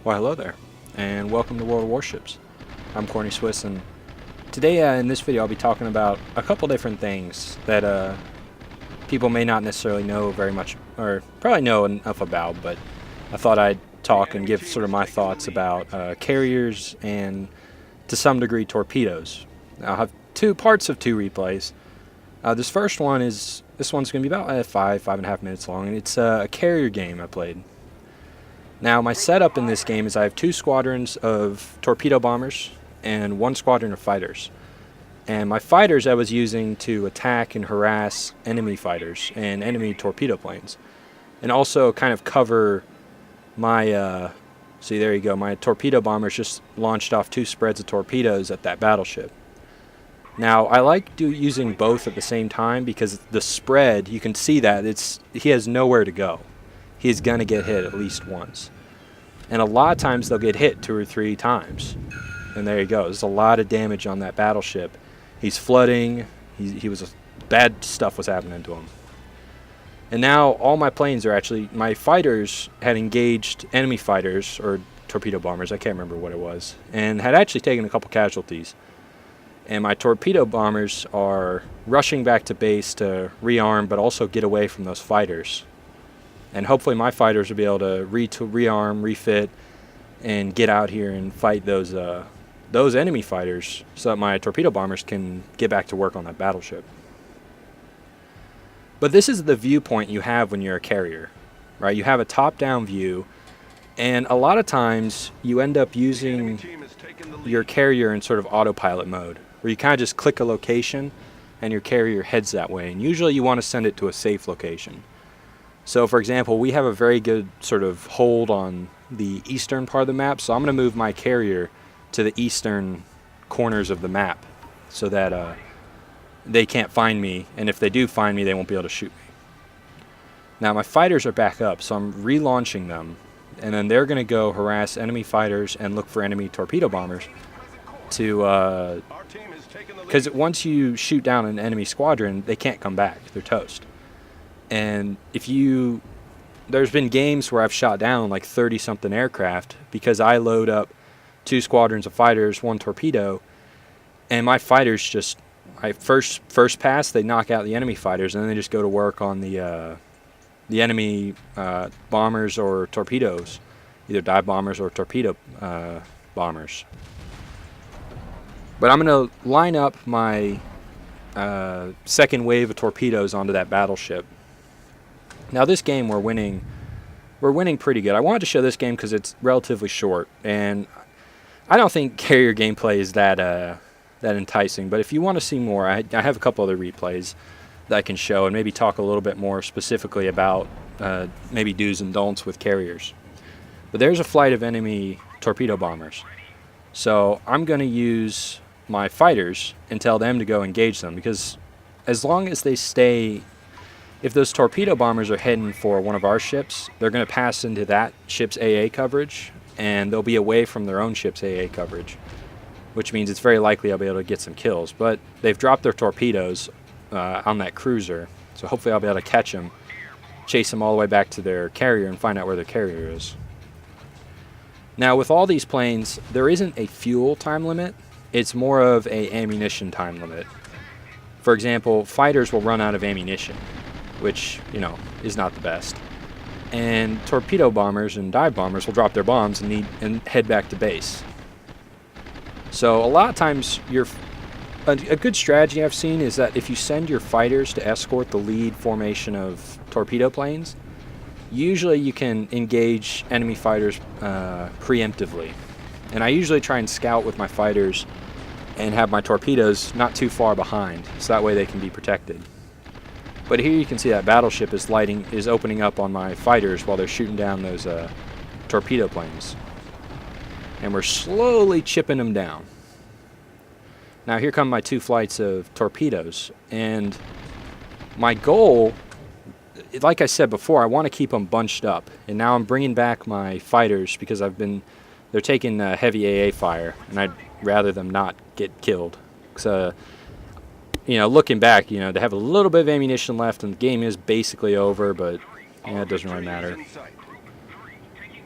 Well, hello there, and welcome to World of Warships. I'm Corny Swiss, and today in this video I'll be talking about a couple different things that people may not necessarily know very much, or probably know enough about, but I thought I'd talk and give sort of my thoughts about carriers and, to some degree, torpedoes. I'll have two parts of two replays. This one's going to be about 5.5 minutes long, and it's a carrier game I played. Now, my setup in this game is I have two squadrons of torpedo bombers and one squadron of fighters. And my fighters I was using to attack and harass enemy fighters and enemy torpedo planes. And also kind of cover my, see there you go, my torpedo bombers just launched off two spreads of torpedoes at that battleship. Now, I like using both at the same time because the spread, you can see that he has nowhere to go. He's going to get hit at least once. And a lot of times they'll get hit 2 or 3 times. And there you go. There's a lot of damage on that battleship. He's flooding. Bad stuff was happening to him. And now all my planes are actually, my fighters had engaged enemy fighters, or torpedo bombers, I can't remember what it was, and had actually taken a couple casualties. And my torpedo bombers are rushing back to base to rearm, but also get away from those fighters. And hopefully my fighters will be able to rearm, refit, and get out here and fight those enemy fighters so that my torpedo bombers can get back to work on that battleship. But this is the viewpoint you have when you're a carrier, right? You have a top-down view, and a lot of times you end up using your carrier in sort of autopilot mode, where you kind of just click a location and your carrier heads that way. And usually you want to send it to a safe location. So, for example, we have a very good sort of hold on the eastern part of the map, so I'm going to move my carrier to the eastern corners of the map so that they can't find me, and if they do find me, they won't be able to shoot me. Now, my fighters are back up, so I'm relaunching them, and then they're going to go harass enemy fighters and look for enemy torpedo bombers to, because once you shoot down an enemy squadron, they can't come back. They're toast. And there's been games where I've shot down like 30-something aircraft because I load up 2 squadrons of fighters, 1 torpedo, and my fighters just, first pass, they knock out the enemy fighters, and then they just go to work on the enemy bombers or torpedoes, either dive bombers or torpedo bombers. But I'm going to line up my second wave of torpedoes onto that battleship. Now this game we're winning pretty good. I wanted to show this game because it's relatively short, and I don't think carrier gameplay is that enticing. But if you want to see more, I have a couple other replays that I can show and maybe talk a little bit more specifically about maybe do's and don'ts with carriers. But there's a flight of enemy torpedo bombers, so I'm going to use my fighters and tell them to go engage them, because as long as they stay, if those torpedo bombers are heading for one of our ships, they're going to pass into that ship's AA coverage, and they'll be away from their own ship's AA coverage, which means it's very likely I'll be able to get some kills. But they've dropped their torpedoes on that cruiser, so hopefully I'll be able to catch them, chase them all the way back to their carrier, and find out where their carrier is. Now, with all these planes, there isn't a fuel time limit. It's more of a ammunition time limit. For example, fighters will run out of ammunition, which, is not the best. And torpedo bombers and dive bombers will drop their bombs and head back to base. So a lot of times, a good strategy I've seen is that if you send your fighters to escort the lead formation of torpedo planes, usually you can engage enemy fighters preemptively. And I usually try and scout with my fighters and have my torpedoes not too far behind, so that way they can be protected. But here you can see that battleship is opening up on my fighters while they're shooting down those torpedo planes. And we're slowly chipping them down. Now here come my 2 flights of torpedoes, and my goal, like I said before, I want to keep them bunched up. And now I'm bringing back my fighters because they're taking heavy AA fire, and I'd rather them not get killed. So, looking back, they have a little bit of ammunition left, and the game is basically over, but it doesn't really matter.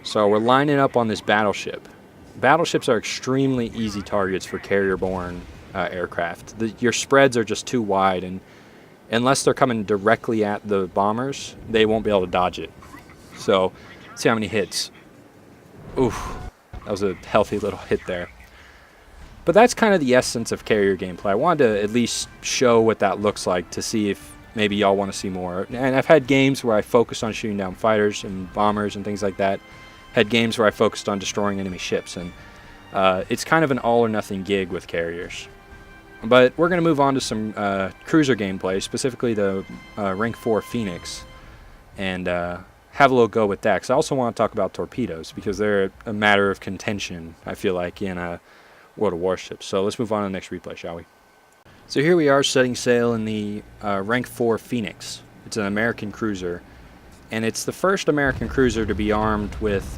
So we're lining up on this battleship. Battleships are extremely easy targets for carrier-borne aircraft. Your spreads are just too wide, and unless they're coming directly at the bombers, they won't be able to dodge it. So, see how many hits. Oof, that was a healthy little hit there. But that's kind of the essence of carrier gameplay. I wanted to at least show what that looks like to see if maybe y'all want to see more. And I've had games where I focused on shooting down fighters and bombers and things like that. Had games where I focused on destroying enemy ships. And it's kind of an all-or-nothing gig with carriers. But we're going to move on to some cruiser gameplay, specifically the Rank 4 Phoenix. And have a little go with that. Because I also want to talk about torpedoes, because they're a matter of contention, I feel like, in World of Warships. So let's move on to the next replay, shall we? So here we are setting sail in the Rank 4 Phoenix. It's an American cruiser, and it's the first American cruiser to be armed with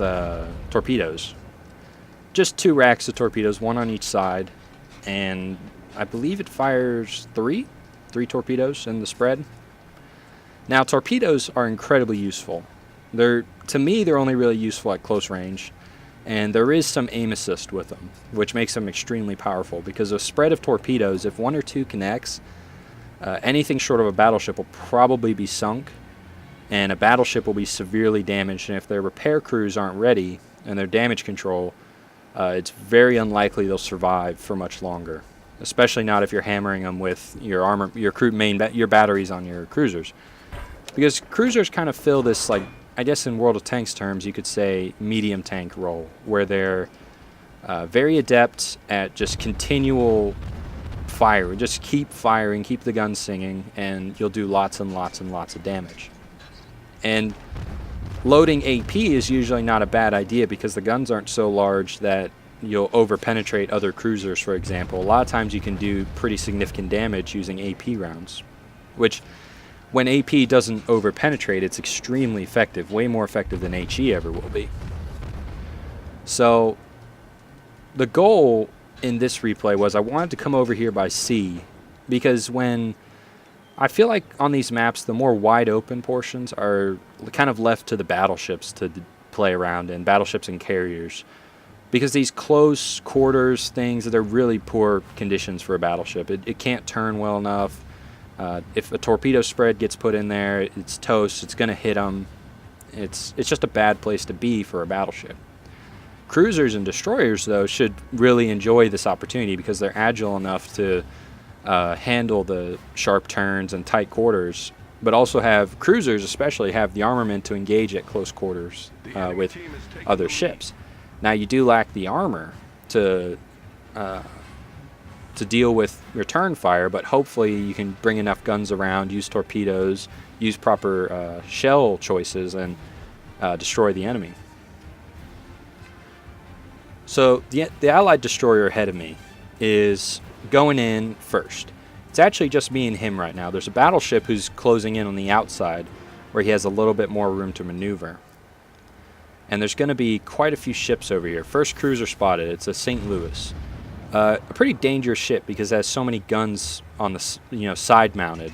torpedoes. Just 2 racks of torpedoes, 1 on each side, and I believe it fires 3 torpedoes in the spread. Now, torpedoes are incredibly useful. To me, they're only really useful at close range. And there is some aim assist with them, which makes them extremely powerful, because a spread of torpedoes, if 1 or 2 connects, anything short of a battleship will probably be sunk, and a battleship will be severely damaged, and if their repair crews aren't ready, and their damage control, it's very unlikely they'll survive for much longer, especially not if you're hammering them with your armor, your batteries on your cruisers. Because cruisers kind of fill this, like, I guess in World of Tanks terms, you could say medium tank role, where they're very adept at just continual fire. Just keep firing, keep the guns singing, and you'll do lots and lots and lots of damage. And loading AP is usually not a bad idea, because the guns aren't so large that you'll over-penetrate other cruisers, for example. A lot of times you can do pretty significant damage using AP rounds, which, when AP doesn't over-penetrate, it's extremely effective, way more effective than HE ever will be. So the goal in this replay was I wanted to come over here by sea, because when I feel like on these maps, the more wide open portions are kind of left to the battleships to play around in, battleships and carriers, because these close quarters things, they're really poor conditions for a battleship. It can't turn well enough. If a torpedo spread gets put in there, it's toast. It's going to hit them. It's just a bad place to be for a battleship. Cruisers and destroyers, though, should really enjoy this opportunity, because they're agile enough to handle the sharp turns and tight quarters, but also cruisers especially have the armament to engage at close quarters with other ships. Now, you do lack the armor to deal with return fire, but hopefully you can bring enough guns around, use torpedoes, use proper shell choices, and destroy the enemy. So the Allied destroyer ahead of me is going in first. It's actually just me and him right now. There's a battleship who's closing in on the outside, where he has a little bit more room to maneuver. And there's going to be quite a few ships over here. First cruiser spotted. It's a St. Louis. A pretty dangerous ship, because it has so many guns on the side mounted.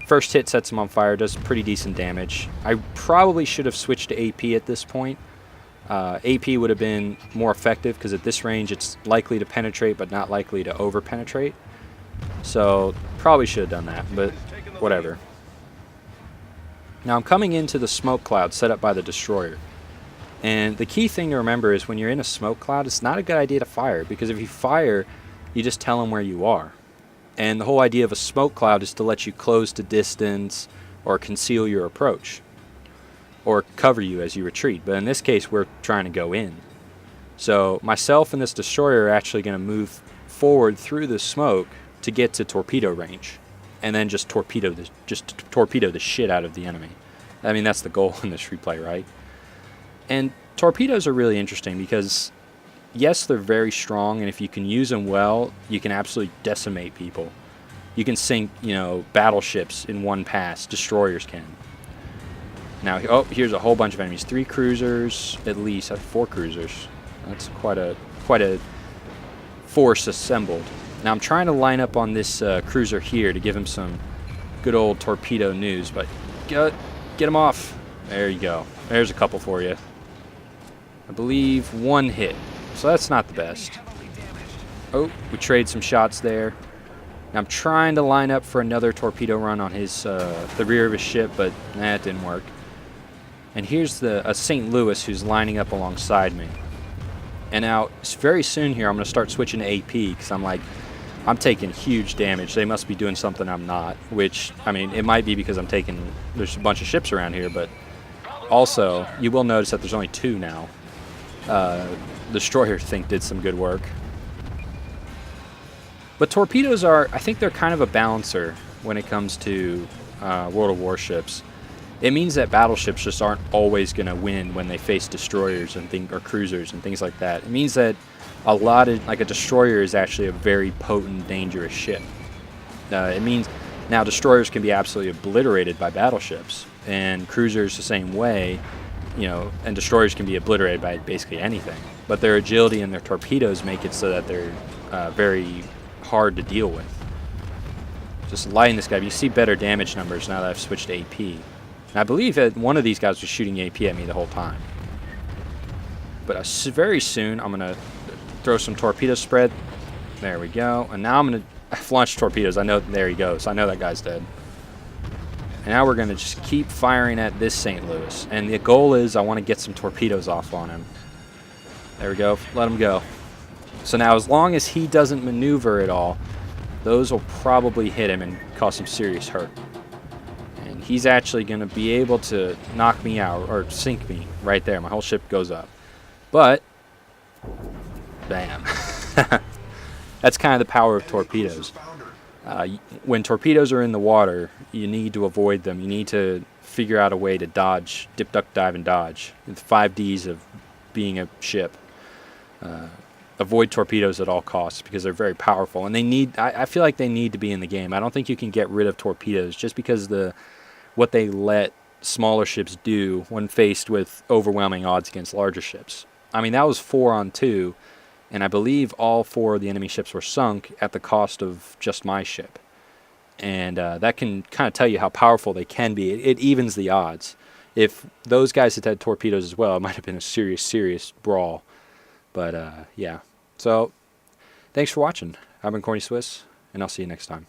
First hit sets him on fire, does pretty decent damage. I probably should have switched to AP at this point. AP would have been more effective, because at this range it's likely to penetrate but not likely to over penetrate. So probably should have done that, but whatever. Now I'm coming into the smoke cloud set up by the destroyer. And the key thing to remember is, when you're in a smoke cloud, it's not a good idea to fire, because if you fire, you just tell them where you are. And the whole idea of a smoke cloud is to let you close to distance or conceal your approach, or cover you as you retreat. But in this case, we're trying to go in. So myself and this destroyer are actually going to move forward through the smoke to get to torpedo range, and then just torpedo the shit out of the enemy. I mean, that's the goal in this replay, right? And torpedoes are really interesting, because yes, they're very strong, and if you can use them well, you can absolutely decimate people. You can sink, battleships in one pass. Destroyers can. Now, here's a whole bunch of enemies. 3 cruisers, at least. 4 cruisers. That's quite a force assembled. Now, I'm trying to line up on this cruiser here to give him some good old torpedo news, but get him off. There you go. There's a couple for you. I believe 1 hit. So that's not the best. Oh, we trade some shots there. Now I'm trying to line up for another torpedo run on his the rear of his ship, but that didn't work. And here's a St. Louis who's lining up alongside me. And now, very soon here, I'm going to start switching to AP because I'm taking huge damage. They must be doing something I'm not, which, I mean, it might be because there's a bunch of ships around here, but also, you will notice that there's only 2 now. Destroyer, I think, did some good work. But torpedoes I think they're kind of a balancer when it comes to World of Warships. It means that battleships just aren't always going to win when they face destroyers and or cruisers and things like that. It means that a destroyer is actually a very potent, dangerous ship. It means now destroyers can be absolutely obliterated by battleships, and cruisers the same way, and destroyers can be obliterated by basically anything. But their agility and their torpedoes make it so that they're very hard to deal with. Just lighting this guy, you see better damage numbers now that I've switched to AP. And I believe that one of these guys was shooting AP at me the whole time. But very soon I'm going to throw some torpedo spread. There we go. And now I've launched torpedoes. I know, there he goes. I know that guy's dead. And now we're going to just keep firing at this St. Louis. And the goal is I want to get some torpedoes off on him. There we go. Let him go. So now as long as he doesn't maneuver at all, those will probably hit him and cause some serious hurt. And he's actually going to be able to knock me out or sink me right there. My whole ship goes up. But, bam. That's kind of the power of torpedoes. When torpedoes are in the water, you need to avoid them. You need to figure out a way to dodge, dip, duck, dive, and dodge. The 5 Ds of being a ship. Avoid torpedoes at all costs because they're very powerful, and I feel like they need to be in the game. I don't think you can get rid of torpedoes just because what they let smaller ships do when faced with overwhelming odds against larger ships. I mean, that was 4 on 2, and I believe all 4 of the enemy ships were sunk at the cost of just my ship. And that can kind of tell you how powerful they can be. It evens the odds. If those guys had torpedoes as well, it might have been a serious brawl. But, yeah. So, thanks for watching. I've been Corny Swiss, and I'll see you next time.